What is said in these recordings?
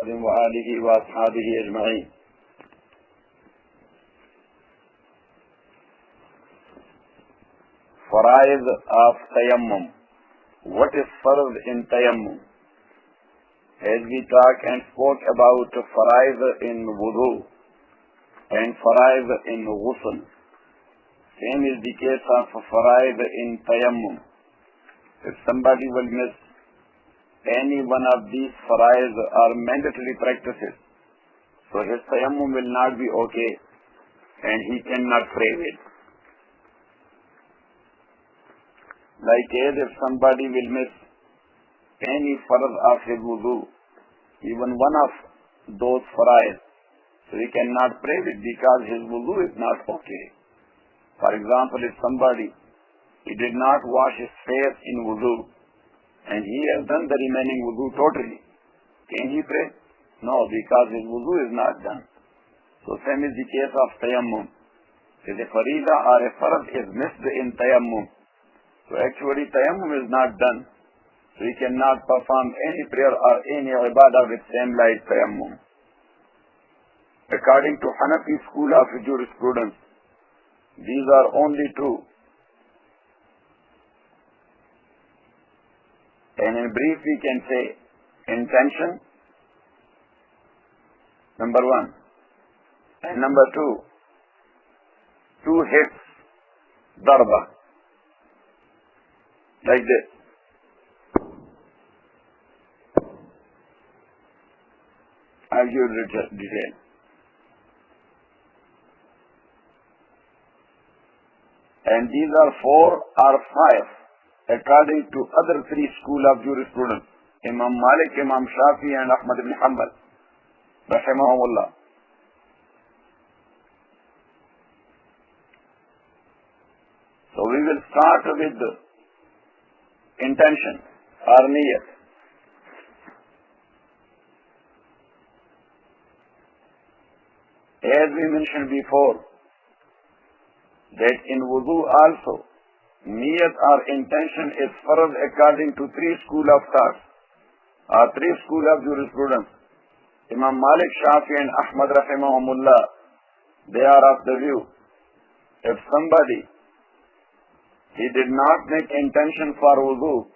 وآله وأصحابه أجمعين. Faraiz of Taymmum. What is farz in Taymmum? As we talk and spoke about faraiz in wudu and faraiz in ghusl, same is the case of faraiz in Taymmum. If somebody will miss any one of these faraiz or mandatory practices, so his Taymmum will not be okay and he cannot pray with. Like as if somebody will miss any farz of his wudu, even one of those faraiz, so he cannot pray with because his wudu is not okay. For example, if somebody, he did not wash his face in wudu and he has done the remaining wudu totally, can he pray? No, because his wudu is not done. So same is the case of Tayammum. If a farida or a farz is missed in Tayammum, so actually Tayammum is not done. So he cannot perform any prayer or any ibadah with same like Tayammum. According to Hanafi school of jurisprudence, these are only two. And in brief we can say intention, number one. And number two hits, darba. Like this. I'll give you detail. And these are 4 or 5 according to other 3 schools of jurisprudence. Imam Malik, Imam Shafi and Ahmad ibn Hanbal. Rahimahumullah. So we will start with the intention or niyat. As we mentioned before, that in wudu also, niyat or intention is farz according to 3 schools of thought or 3 schools of jurisprudence. Imam Malik, Shafi and Ahmad rahimahumullah, they are of the view, if somebody, he did not make intention for wudu,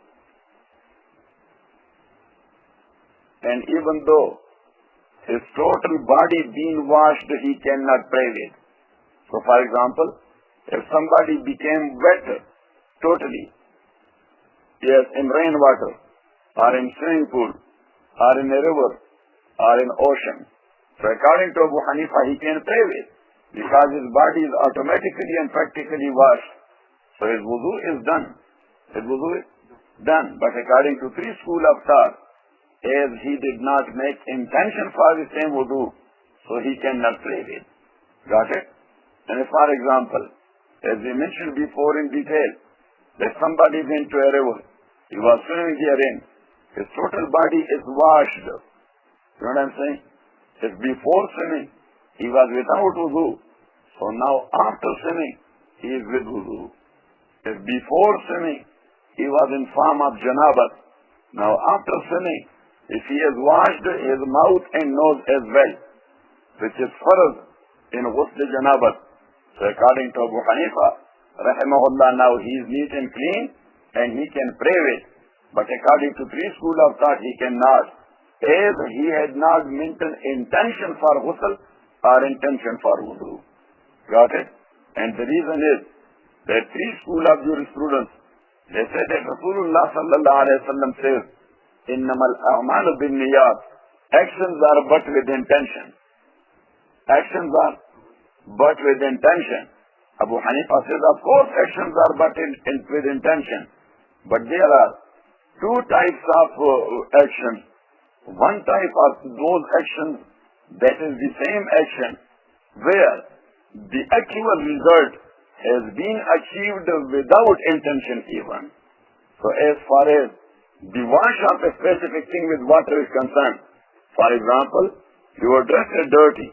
and even though his total body being washed, he cannot pray with. So for example, if somebody became wet totally, yes, in rainwater, or in swimming pool, or in a river, or in ocean, so according to Abu Hanifa, he can pray with, because his body is automatically and practically washed. So his wudu is done. His wudu is done. But according to 3 schools of thought, as he did not make intention for the same wudu, so he cannot pray with. Got it? And for example, as we mentioned before in detail, that somebody went to a river, he was swimming therein, his total body is washed. You know what I'm saying? If before swimming, he was without wudu, so now after swimming, he is with wudu. If before swimming, he was in form of janabat, now after swimming, if he has washed his mouth and nose as well, which is farz in ghusl janabat, so according to Abu Hanifa, rahimahullah, now he is neat and clean and he can pray with. But according to 3 schools of thought, he cannot, as he had not mentioned intention for ghusl or intention for wudu. Got it? And the reason is, there are 3 schools of jurisprudence. They say that Rasulullah sallallahu alayhi wa sallam says, Innamal a'malu bin niyat. Actions are but with intention. Actions are but with intention. Abu Hanifa says, of course actions are but with intention. But there are 2 types of actions. One type of those actions, that is the same action, where the actual result has been achieved without intention even. So as far as the wash of a specific thing with water is concerned, for example, your dress is dirty,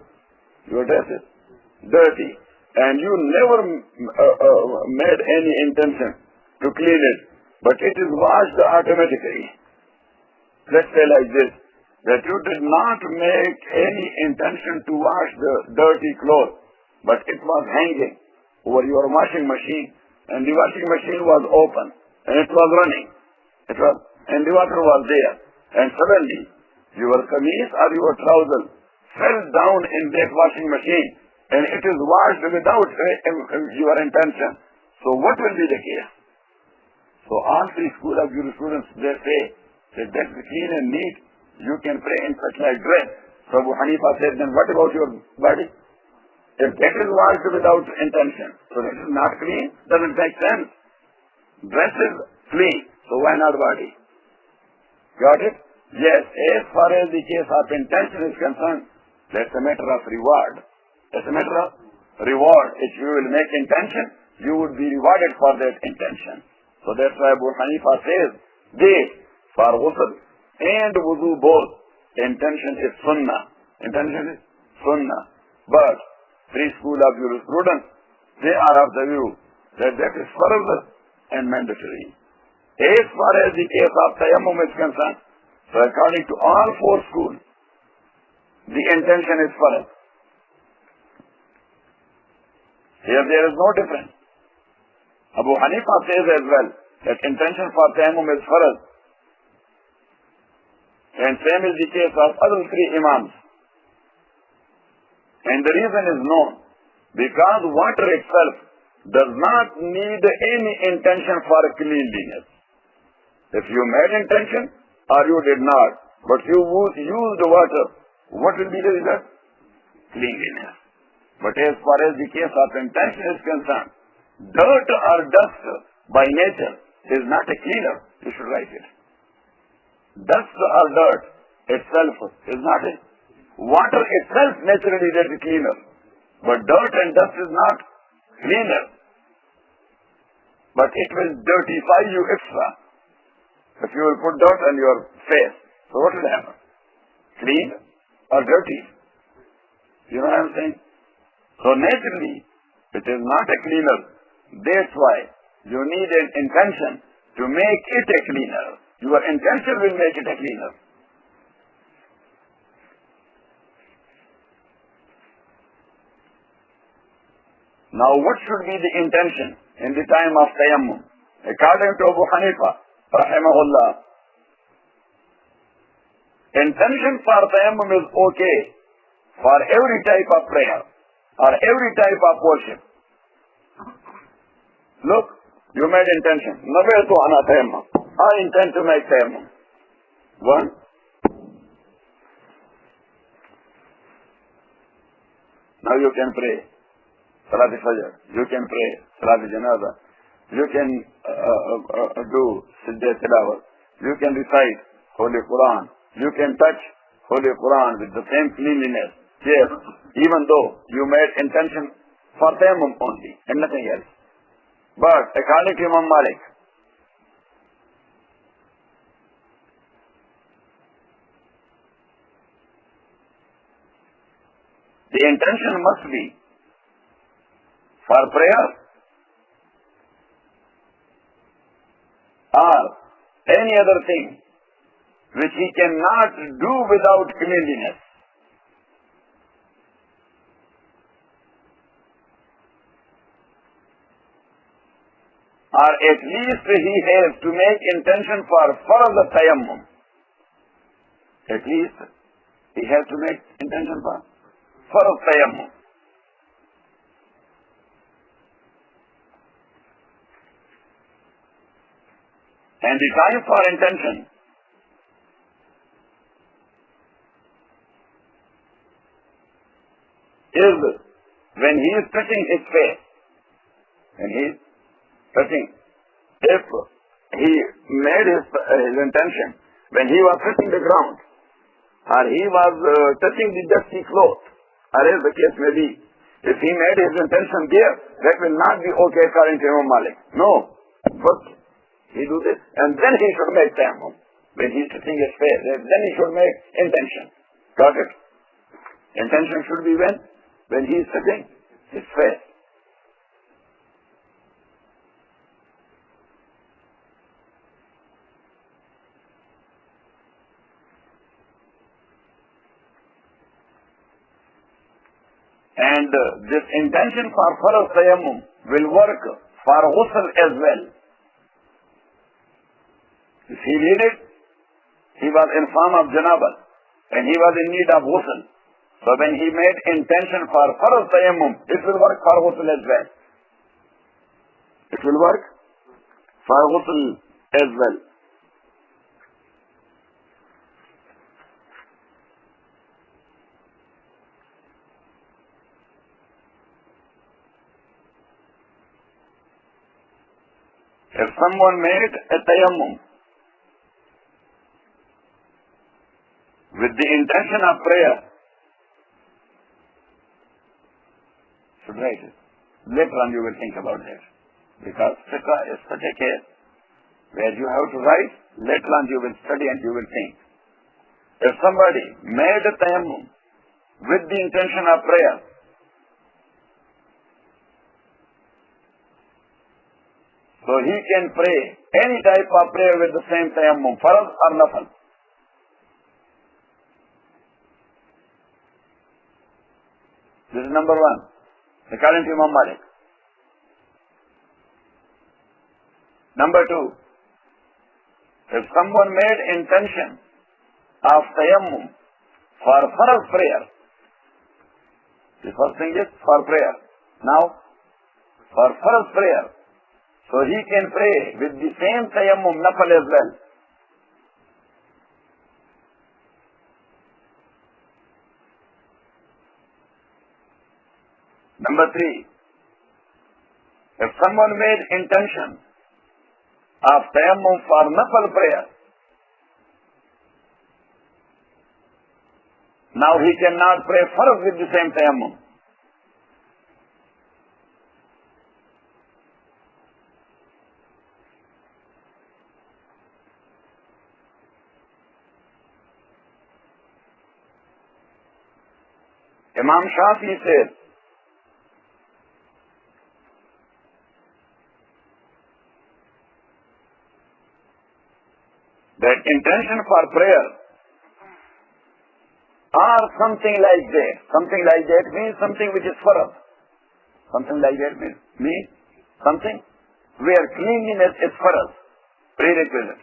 and you never made any intention to clean it, but it is washed automatically. Let's say like this, that you did not make any intention to wash the dirty clothes, but it was hanging over your washing machine, and the washing machine was open, and it was running, and the water was there, and suddenly your kameez or your trousers fell down in that washing machine, and it is washed without your intention. So what will be the case? So all three schools of jurisprudence, they say that that's clean and neat. You can pray in such like dress. So Abu Hanifa said, then what about your body? If that is washed without intention, so that is not clean, doesn't make sense. Dress is clean, so why not body? Got it? Yes, as far as the case of intention is concerned, that's a matter of reward. That's a matter of reward. If you will make intention, you would be rewarded for that intention. So that's why Abu Hanifa says, this, for ghusl and wudu both, intention is sunnah. Intention is sunnah. But three schools of jurisprudence, they are of the view that that is farz and mandatory. As far as the case of Taymmum is concerned, so according to all four schools, the intention is farz. Here there is no difference. Abu Hanifa says as well that intention for Taymmum is farz. And same is the case of other three imams. And the reason is known, because water itself does not need any intention for cleanliness. If you made intention or you did not, but you used water, what will be the result? Cleanliness. But as far as the case of intention is concerned, dirt or dust by nature is not a cleaner. You should write it. Dust or dirt itself is not a water itself naturally is cleaner. But dirt and dust is not cleaner. But it will dirtify you extra. If you will put dirt on your face, so what will happen? Clean or dirty? You know what I'm saying? So naturally, it is not a cleaner. That's why you need an intention to make it a cleaner. Your intention will make it a cleaner. Now what should be the intention in the time of Taymmum? According to Abu Hanifa, rahimahullah, intention for Taymmum is okay for every type of prayer or every type of worship. Look, you made intention. Nawaitu ana tayammum. I intend to make tayammum. One. Now you can pray Salat Fajr. You can pray Salat Janaza. You can do Siddah Tilawat. You can recite Holy Quran. You can touch Holy Quran with the same cleanliness. Yes, even though you made intention for tayammum only and nothing else. But according to Imam Malik, the intention must be for prayer or any other thing which he cannot do without cleanliness. Or at least he has to make intention for farz tayammum. At least he has to make intention for farz tayammum. And the time for intention is when he is touching his face. When he is touching. If he made his intention when he was touching the ground, or he was touching the dusty cloth, or as the case may be, if he made his intention there, that will not be okay according to Imam Malik. No. First he do this, and then he should make tayammum. When he is touching his face, then he should make intention. Got it? Intention should be when? When he is touching his face. And this intention for Farz Tayammum will work for ghusl as well. If he needed, he was in form of janaba and he was in need of ghusl. So when he made intention for Farz Tayammum, it will work for ghusl as well. It will work for ghusl as well. If someone made a tayammum with the intention of prayer, should write it. Later on you will think about that. Because fiqh is such a case where you have to write, later on you will study and you will think. If somebody made a tayammum with the intention of prayer, so he can pray any type of prayer with the same tayammum, farz or nafal. This is number one, according to Imam Malik. Number two, if someone made intention of tayammum for farz prayer, the first thing is for prayer. Now, for farz prayer, so he can pray with the same tayammum nafal as well. Number three, if someone made intention of tayammum for nafal prayer, now he cannot pray farz with the same tayammum. Imam Shafi says that intention for prayer or something like that. Something like that means something which is farz. Something like that means something where cleanliness is farz, prerequisite.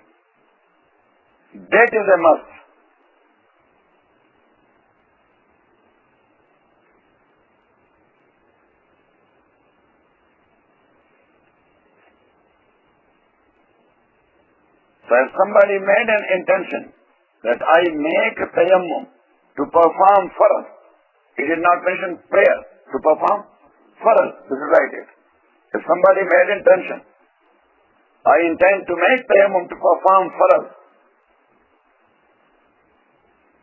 That is a must. So if somebody made an intention that I make tayammum to perform farz, he did not mention prayer, to perform farz, this is right it. If somebody made intention, I intend to make tayammum to perform farz,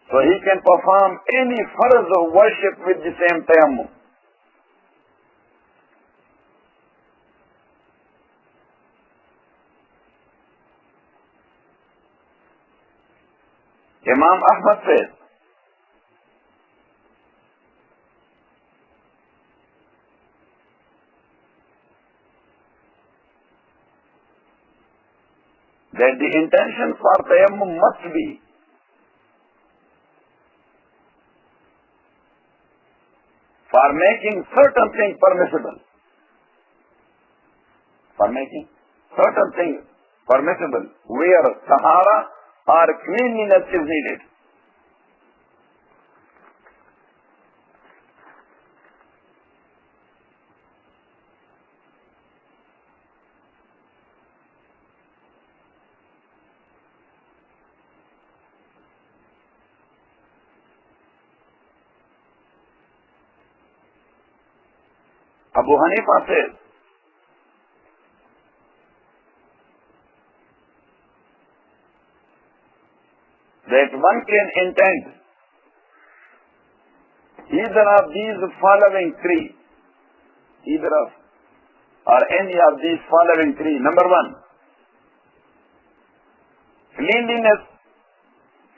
so he can perform any farz of worship with the same tayammum. Imam Ahmad says that the intention for tayammum must be for making certain things permissible. For making certain things permissible where tahara or cleanliness is needed. Abu Hanifa says that one can intend either of these following three, either of or any of these following three. Number one, cleanliness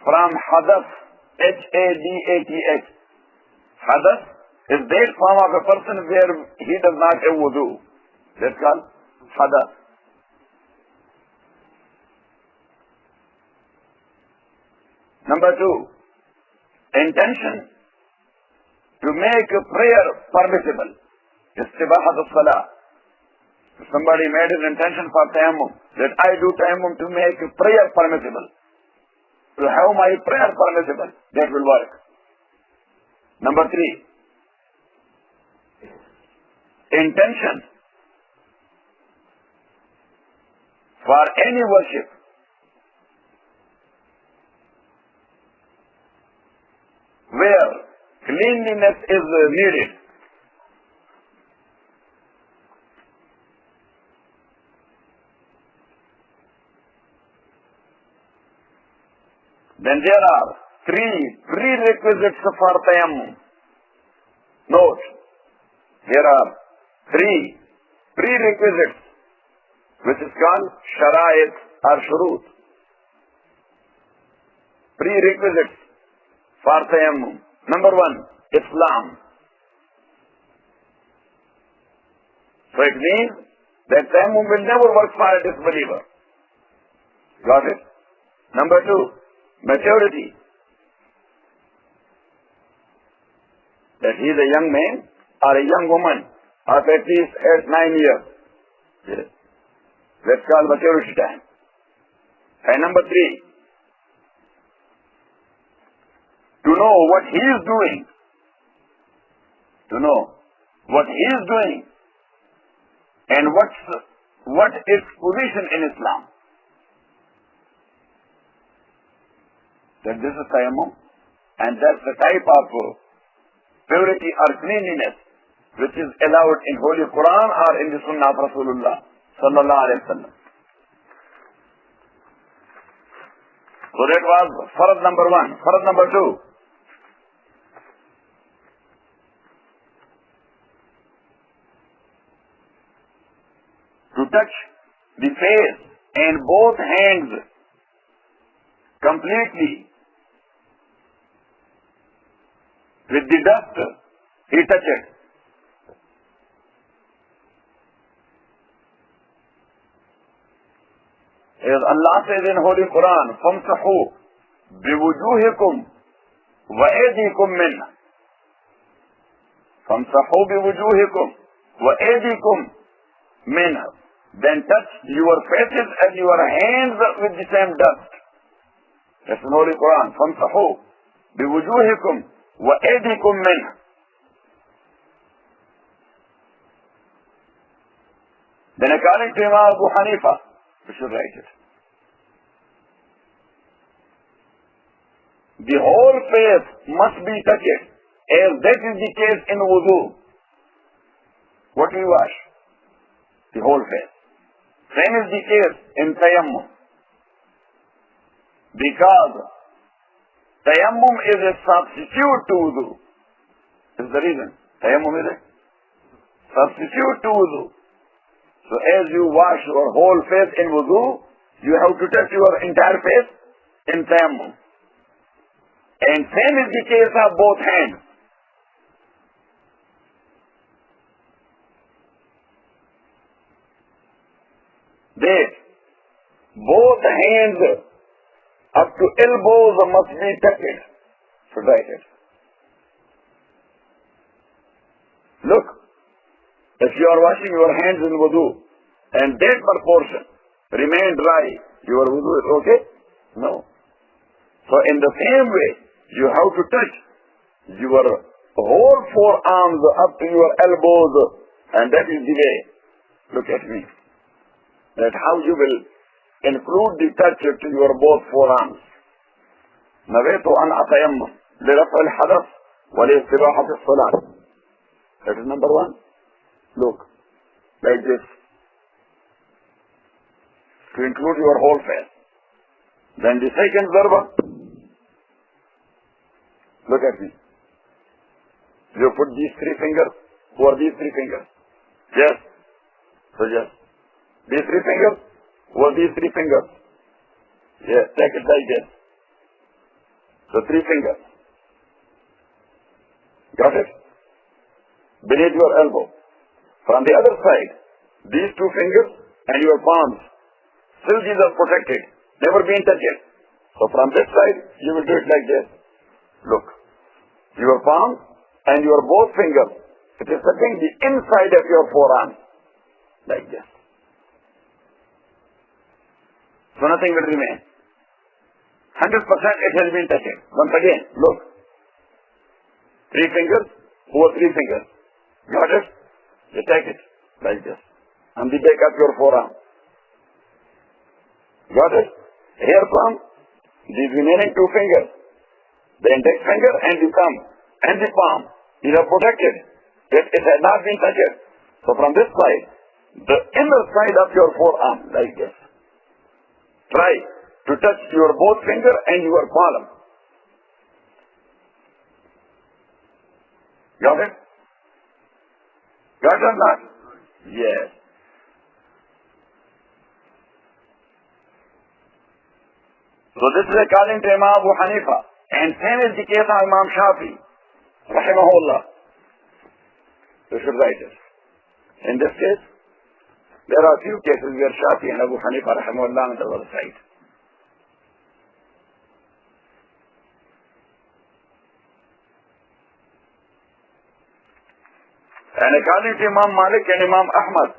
from hadath, H-A-D-A-T-H. Hadath is that form of a person where he does not have wudu. That's called hadath. Number two, intention to to make a prayer permissible. Istibahat al-salah. Somebody made an intention for Taymmum, that I do Taymmum to make a prayer permissible. To have my prayer permissible, that will work. Number 3, intention for any worship where cleanliness is needed. Then there are 3 prerequisites for Taymmum. Note, there are 3 prerequisites, which is called Shariat or Shurut. Prerequisites for Taymmum. Number 1, Islam. So it means that Taymmum will never work for a disbeliever. Got it? Number 2, maturity. That he is a young man or a young woman of at least 8-9 years. Yes. That's called maturity time. And number 3, to know what he is doing. To know what he is doing and what is position in Islam. That this is Taymmum, and that's the type of purity or cleanliness which is allowed in Holy Quran or in the Sunnah of Rasulullah sallallahu alaihi wasallam. So that was farad number 1. Farad number 2. To touch the face and both hands completely with the dust, he touched it. As Allah says in Holy Quran, فَامْسَحُوا بِوُجُوهِكُمْ وَأَيْدِيكُمْ مِنْهُ. فَامْسَحُوا بِوُجُوهِكُمْ وَأَيْدِيكُمْ مِنْهُ. Then touch your faces and your hands with the same dust. That's in Holy Quran. فَامْسَحُوا بِوُجُوهِكُمْ وَأَيْدِيكُمْ مِنْهُ. Then according to Imam Abu Hanifa, we should write it. The whole face must be touched, as that is the case in wudu. What we wash? The whole face. Same is the case in Taymmum. Because Taymmum is a substitute to wudu. Is the reason. Taymmum is a substitute to wudu. So as you wash your whole face in wudu, you have to touch your entire face in Taymmum. And same is the case of both hands. That both hands up to elbows must be touched. So write it. Look, if you are washing your hands in wudu and that proportion remain dry, your wudu is okay? No. So in the same way, you have to touch your whole forearms up to your elbows, and that is the way. Look at me. That how you will include the touch to your both forearms. نويت أن أتيمم لرفع الحدث والاستباحة الصلاة. That is number 1. Look, like this. To include your whole face. Then the second zarba. Look at me. You put these 3 fingers over these 3 fingers. Yes. So yes. These 3 fingers over these 3 fingers. Yes, take it like this. So 3 fingers. Got it? Beneath your elbow. From the other side, these 2 fingers and your palms, still these are protected, never been touched. So from this side, you will do it like this. Look, your palm and your both fingers, it is touching the inside of your forearm, like this. So nothing will remain. 100% it has been touched. Once again, look. 3 fingers over 3 fingers. Got it? You take it like this. On the back of your forearm. Got it? Here from the remaining 2 fingers. The index finger and the thumb and the palm. These are protected. It has not been touched. So from this side, the inner side of your forearm, like this. Try to touch your both finger and your palm. Got it? Got it or not? Yes. So this is according to Imam Abu Hanifa. And same is the case of Imam Shafi, rahimahullah. You should write it. In this case, there are few cases where Shafi and Abu Hanifa, rahimahullah, on the other side. And according to Imam Malik and Imam Ahmad,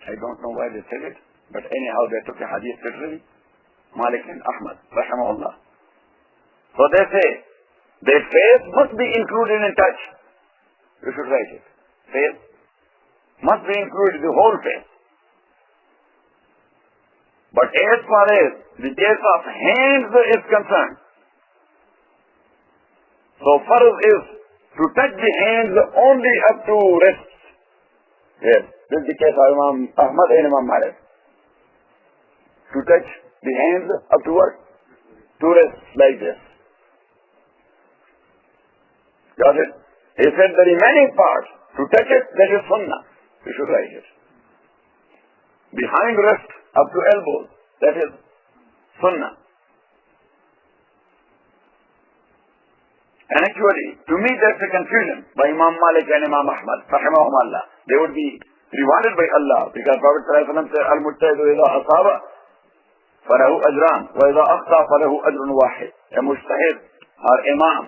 I don't know why they said it, but anyhow they took a hadith literally, Malik and Ahmad, rahimahullah. So they say, their face must be included in touch. You should write it. Face must be included, the whole face. But as far as the case of hands is concerned, so farz is to touch the hands only up to wrists. Yes, this is the case of Imam Ahmad and Imam Malik. To touch the hands up to what? To wrists, like this. Got it? He said the remaining part, to touch it, that is sunnah. You should write it. Behind wrist, up to elbow, that is sunnah. And actually, to me that's a confusion by Imam Malik and Imam Ahmad, rahimahumullah. They would be rewarded by Allah, because Prophet ﷺ said, Al-Mujtahidu idha asaba, falahu ajran, wa idha akhta, falahu ajrun wahid. A mujtahid or imam,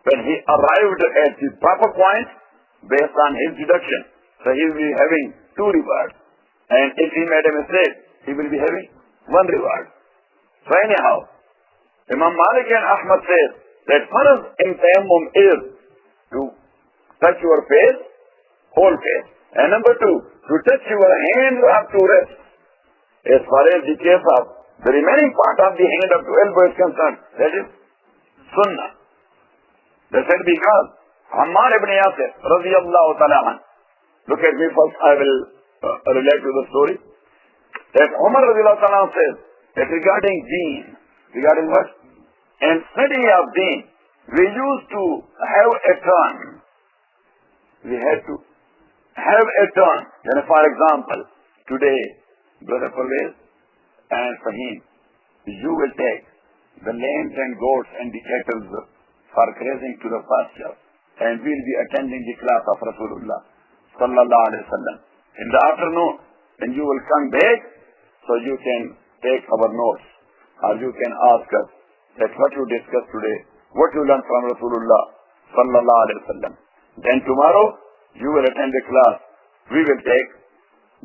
when he arrived at the proper point, based on his deduction, so he will be having 2 rewards. And if he made a mistake, he will be having 1 reward. So anyhow, Imam Malik and Ahmad said that farz in Taymmum is to touch your face, whole face. And number 2, to touch your hands up to wrist. As far as the case of the remaining part of the hand up to elbow is concerned, that is sunnah. They said because Ammar ibn Yasir, radiyallahu ta'ala anh, look at me first, I will relate to the story. That Umar radiyallahu ta'ala anh says that regarding deen, regarding what? And study of deen, we used to have a turn. We had to have a turn. You know, for example, today, Brother Parvez and Fahim, you will take the lambs and goats and the cattle for grazing to the pasture, and we will be attending the class of Rasulullah sallallahu alaihi wasallam. In the afternoon, when you will come back, so you can take our notes, or you can ask us that what you discussed today, what you learned from Rasulullah sallallahu alaihi wasallam. Then tomorrow, you will attend the class. We will take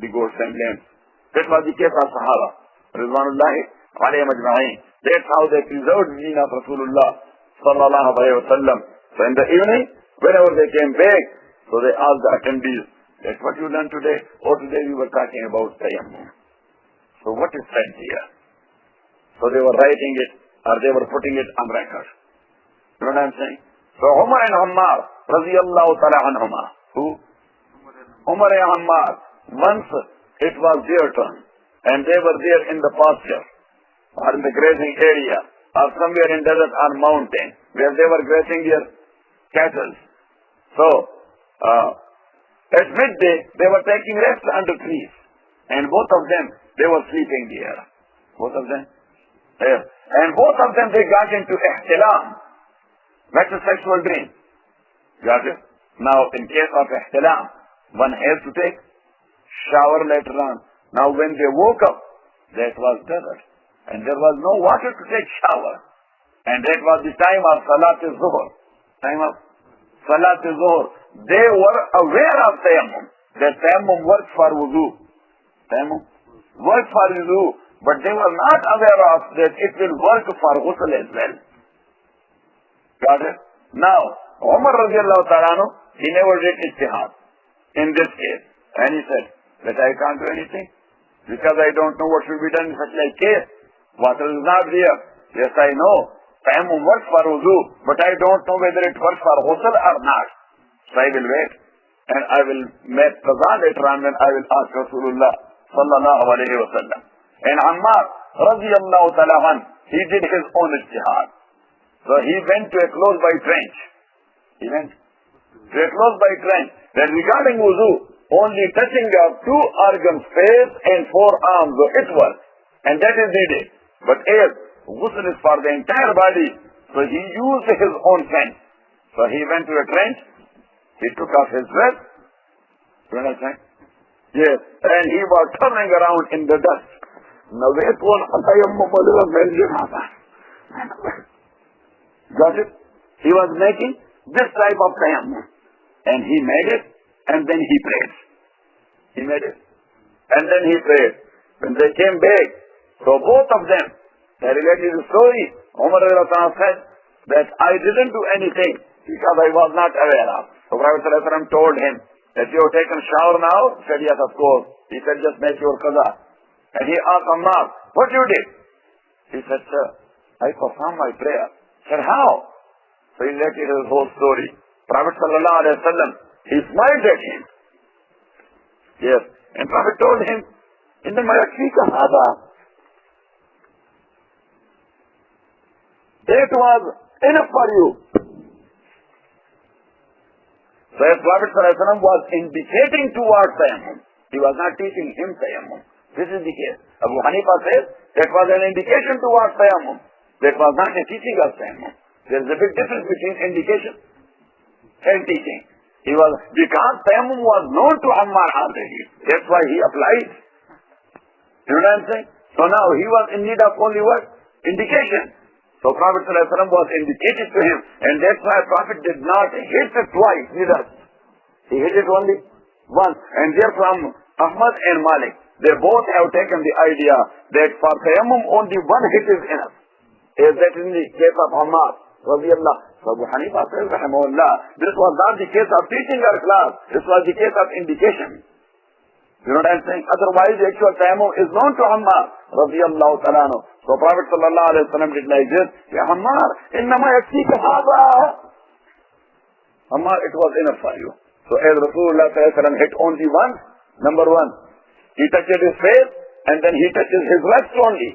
the goats and lambs. That was the case of Sahaba, Ridwanullahi alayhim ajma'in. That's how they preserved the deen of Rasulullah sallallahu alayhi wa sallam. So in the evening, whenever they came back, so they asked the attendees, that what you learned today? Or today we were talking about Taymmum. So what is said here? So they were writing it, or they were putting it on record. You know what I'm saying? So Umar and Ammar, radiyallahu ta'ala anhuma, who? Umar and Ammar, once it was their turn, and they were there in the pasture, or in the grazing area, or somewhere in desert or mountain, where they were grazing their cattle. So, at midday, they were taking rest under trees, and both of them, they were sleeping there. Both of them? There. And both of them, they got into ihtilam, that's a sexual dream. Got it? Now, in case of ihtilam, one has to take shower later on. Now, when they woke up, that was desert, and there was no water to take shower. And that was the time of Salat al-Zuhr. Time of Salat al-Zuhr. They were aware of Taymmum. That Taymmum works for wudu. Taymmum works for wudu. But they were not aware of that it will work for ghusl as well. Got it? Now, Umar radiallahu ta'ala, he never did ijtihad in this case. And he said that I can't do anything because I don't know what should be done in such a case. Water is not there. Yes, I know. Tayammum works for wudu, but I don't know whether it works for ghusl or not. So I will wait. And I will make qaza later on when I will ask Rasulullah sallallahu alayhi wa sallam. And Ammar radiallahu ta'ala, he did his own ijtihad. So he went to a close-by trench. He went to a close-by trench. That regarding wudu, only touching of two organs, face and forearms, so it works. And that is needed. But as ghusl is for the entire body, so he used his own trench. So he went to a trench, he took off his dress, you understand? Yes, and he was turning around in the dust. Now that one, got it? He was making this type of tayammum. And he made it, and then he prayed. He made it, and then he prayed. When they came back, so both of them, they related the story. Umar said that I didn't do anything because I was not aware of. So Prophet ﷺ told him that you have taken shower now. He said, yes, of course. He said, just make your qaza. And he asked Ammar, what you did? He said, sir, I performed my prayer. He said, how? So he related his whole story. Prophet ﷺ, he smiled at him. Yes. And Prophet told him, إِنَّمَا يَكْفِيكَ هَذَا. It was enough for you. So as Prophet ﷺ was indicating towards Tayammum, he was not teaching him Tayammum. This is the case. Abu Hanifa says that was an indication towards Tayammum. That was not a teaching of Tayammum. There is a big difference between indication and teaching. He was, because Tayammum was known to Ammar already. That's why he applied. You know what I'm saying? So now he was in need of only what? Indication. So Prophet ﷺ was indicated to him, and that's why Prophet did not hit it twice neither. He hit it only once. And therefrom Ahmad and Malik, they both have taken the idea that for Tayammum only one hit is enough. Is that in the case of Ammar radiallah. So Abu Hanifa says, rahimahullah, this was not the case of teaching our class. This was the case of indication. You know what I'm saying? Otherwise, the actual tayammum is known to Ammar radiallahu ta'ala. So Prophet sallallahu alayhi wa sallam did like this. Ya Ammar, innama yakfika hadha. Ammar, it was enough for you. So as Rasulullah sallallahu alayhi wa sallam hit only once, number one, he touched his face and then he touches his wrist only,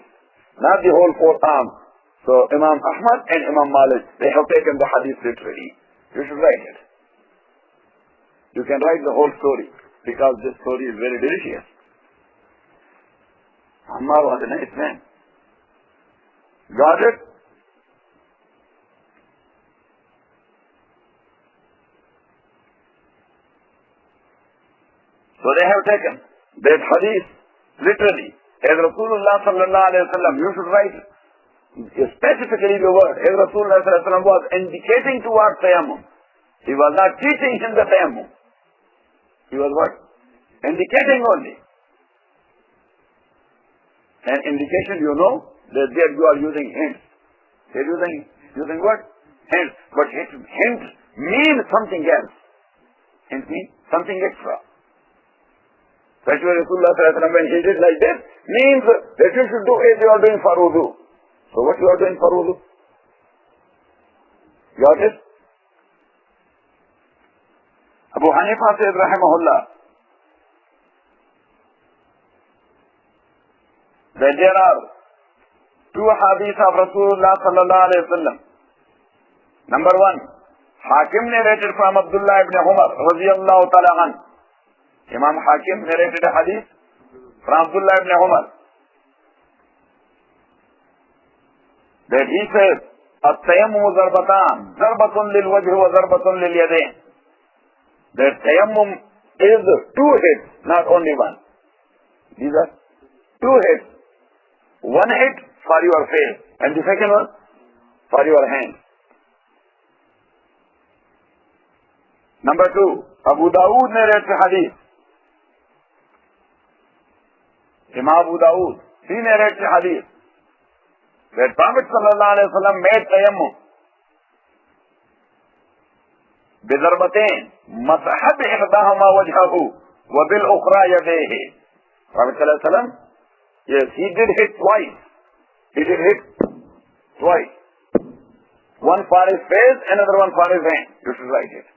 not the whole forearm. So Imam Ahmad and Imam Malik, they have taken the hadith literally. You should write it. You can write the whole story because this story is very delicious. Ammar was a nice man. Got it? So they have taken that hadith literally. As Rasulullah sallallahu alayhi wa sallam, you should write it. Specifically the word, as Rasulullah sallallahu alayhi wa sallam was indicating towards tayammum. He was not teaching him the tayammum. He was what? Indicating only. And indication, you know, that there you are using hints. They're using what? Hints. But hints mean something else. Hints mean something extra. That's why Rasulullah sallallahu alayhi wa sallam, when he did like this, means that you should do as you are doing for wudu. So what you are doing for wudu? Got it? Abu Hanifa says, rahimahullah, that there are two hadith of Rasulullah sallallahu alayhi wa sallam. Number one, Hakim narrated from Abdullah ibn Umar radiyallahu ta'ala an. Imam Hakim narrated a hadith from Abdullah ibn Umar that he says, التيمم ضربتان ضربة للوجه وضربة لليدين. That tayammum is two hits, not only one. These are two hits. One hit for your face, and the second one for your hands. Number 2, Abu Dawood narrates a hadith. Imam Abu Dawood, he narrates a hadith where Prophet sallallahu alaihi wasallam made tayammum بضربتين مسح بإحداهما وجهه وبالأخرى يديه. Prophet sallallahu alaihi wasallam, yes, he did hit twice. He did hit twice. One for his face, another one for his hand. You should write it.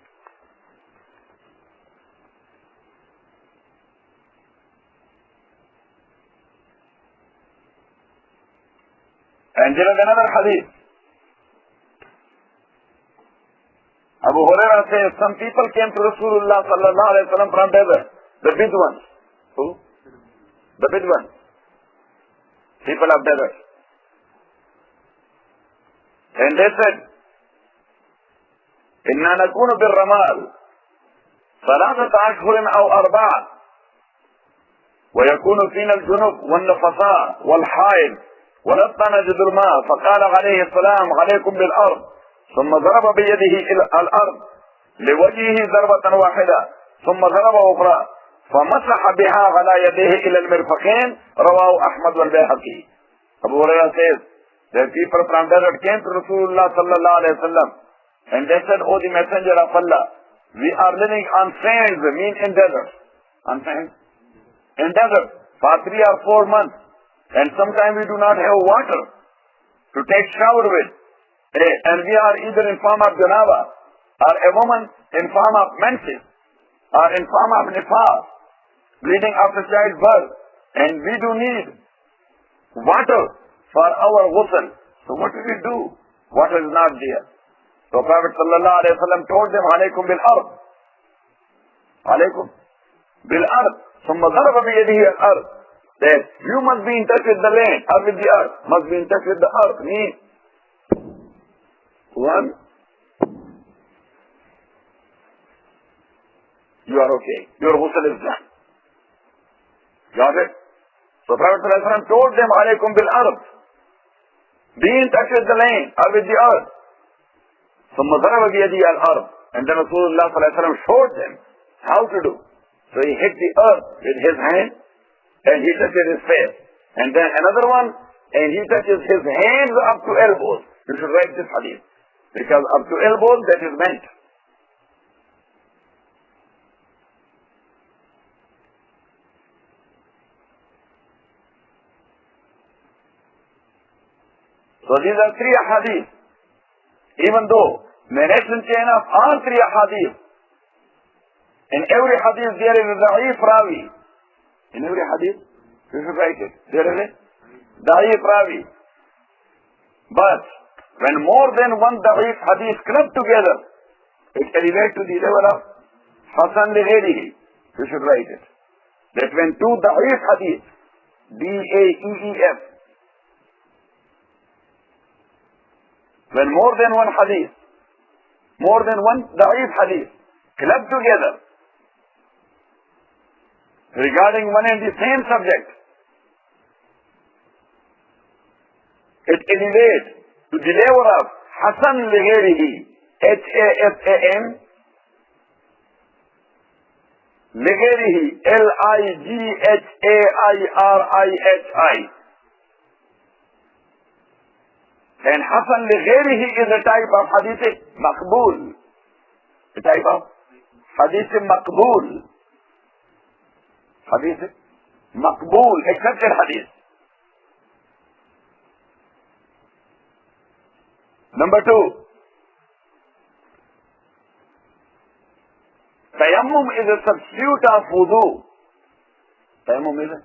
And there is another hadith. Abu Hurairah says, some people came to Rasulullah sallallahu alaihi wasallam from desert. The big ones. Who? The big ones. People of desert. And they said, إِنَّا نَكُونُ بِالرَّمَالِ ثَلَاثَةَ أَشْهُرٍ أَوْ أَرْبَعَةٍ وَيَكُونُ فِينَا الْجُنُوبُ وَالنَّفَسَاءُ وَالْحَائِضُ ولسنا نجد الماء فقال عليه السلام عليكم بالأرض ثم ضرب بيده إلى الأرض لوجهه ضربة واحدة ثم ضرب أخرى فمسح بها على يديه إلى المرفقين رواه أحمد والبيهقي. Abu Hurairah says that people from desert came to Rasulullah sallallahu alaihi wasallam and they said, "O the Messenger of Allah, we are living on sands, mean in desert, on sands, in desert for 3 or 4 months. And sometimes we do not have water to take shower with. And we are either in form of janaba, or a woman in form of menses, or in form of nifas, bleeding after childbirth. And we do need water for our ghusl. So what do we do? Water is not there. So Prophet sallallahu alaihi wasallam told them, alaykum bil ard. Alaykum bil ard. Summa daraba bi yadihi al ard. That you must be in touch with the land or with the earth. Must be in touch with the earth. Means, 1, you are okay. Your ghusl is done. Got it? So Prophet ﷺ told them, alaykum bil ard. Be in touch with the land or with the earth. ثم ضرب بيده الأرض. And then Rasulullah ﷺ showed them how to do. So he hit the earth with his hand, and he touches his face. And then another one, and he touches his hands up to elbows. You should write this hadith. Because up to elbows, that is meant. So these are 3 hadith. Even though narration chain of all 3 hadith, in every hadith there is a da'if rawi. In every hadith, you should write it. There is a da'if rawi. But when more than one da'if hadith clubbed together, it elevates to the level of Hasan li ghayrihi. You should write it. That when 2 da'if hadith, D-A-E-E-F, when more than one hadith, more than one da'if hadith clubbed together, regarding one and the same subject, it elevates to the level of Hasan li ghayrihi, H-A-S-A-N, li ghayrihi, L-I-G-H-A-I-R-I-H-I. And Hasan li ghayrihi is a type of hadith maqbool. A type of hadith maqbool. Hadith maqbool, accepted hadith. Number 2, Taymmum is a substitute of wudu. Taymmum is a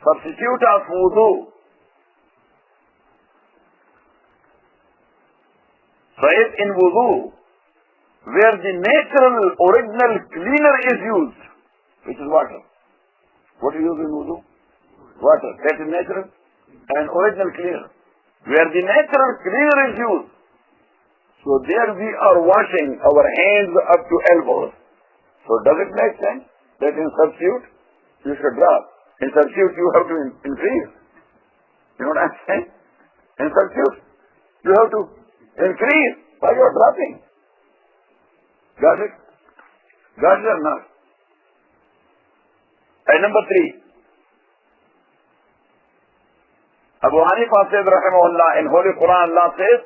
substitute of wudu. So if in wudu, where the natural original cleaner is used, which is water. What do you use in wudu? Water. That is natural and original cleaner. Where the natural cleaner is used, so there we are washing our hands up to elbows. So does it make sense that in substitute you should drop? In substitute you have to increase. You know what I'm saying? In substitute You have to increase by your dropping. Got it? Got it or not? And number 3. Abu Hanifa says, rahimahullah, in Holy Quran, Allah says,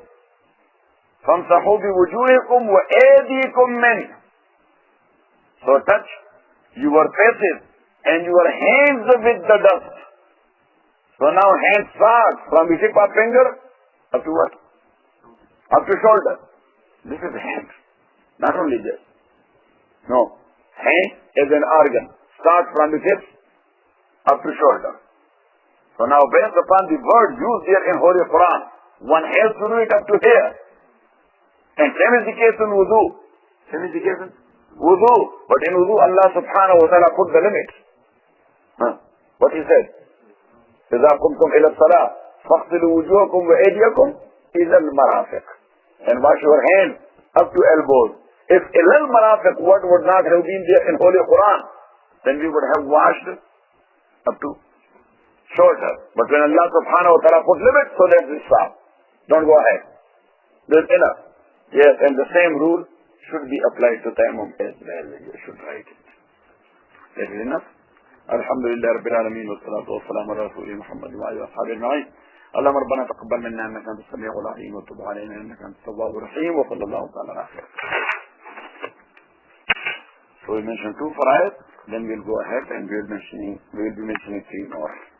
فَامْسَحُوا بِوُجُوهِكُمْ وَأَيْدِيكُمْ مِنْهُ. So touch your faces and your hands with the dust. So now hands start from the tip of finger up to what? Up to shoulder. This is hand. Not only this. No. Hand is an organ. Start from the tip up to shoulder. So now based upon the word used here in Holy Quran, one has to do it up to here. And same is the case in wudu. Same is the case in wudu. But in wudu, Allah subhanahu wa ta'ala put the limits. What he said? إِذَا قُمْتُمْ إِلَى الصَّلَاةِ فَاغْسِلُوا وُجُوهَكُمْ وَأَيْدِيَكُمْ إِلَى الْمَرَافِقِ. And wash your hands up to elbows. If إِلَى الْمَرَافِقِ word would not have been there in Holy Quran, then we would have washed up to shoulder. But when Allah subhanahu wa ta'ala put limits, so let it stop. Don't go ahead. This is enough. Yes, and the same rule should be applied to Taymmum as well. You should write it. That is enough. Alhamdulillah Rabbil Alameen wa salatu wa salam ala Rasulih Muhammad wa ala ashabihi ajma'in. اللهم ربنا تقبل منا انك انت السميع العليم وتب علينا انك انت التواب الرحيم وصلى الله تعالى على خير. So we mentioned 2 fara'id, then we'll go ahead and we'll be mentioning 3 more.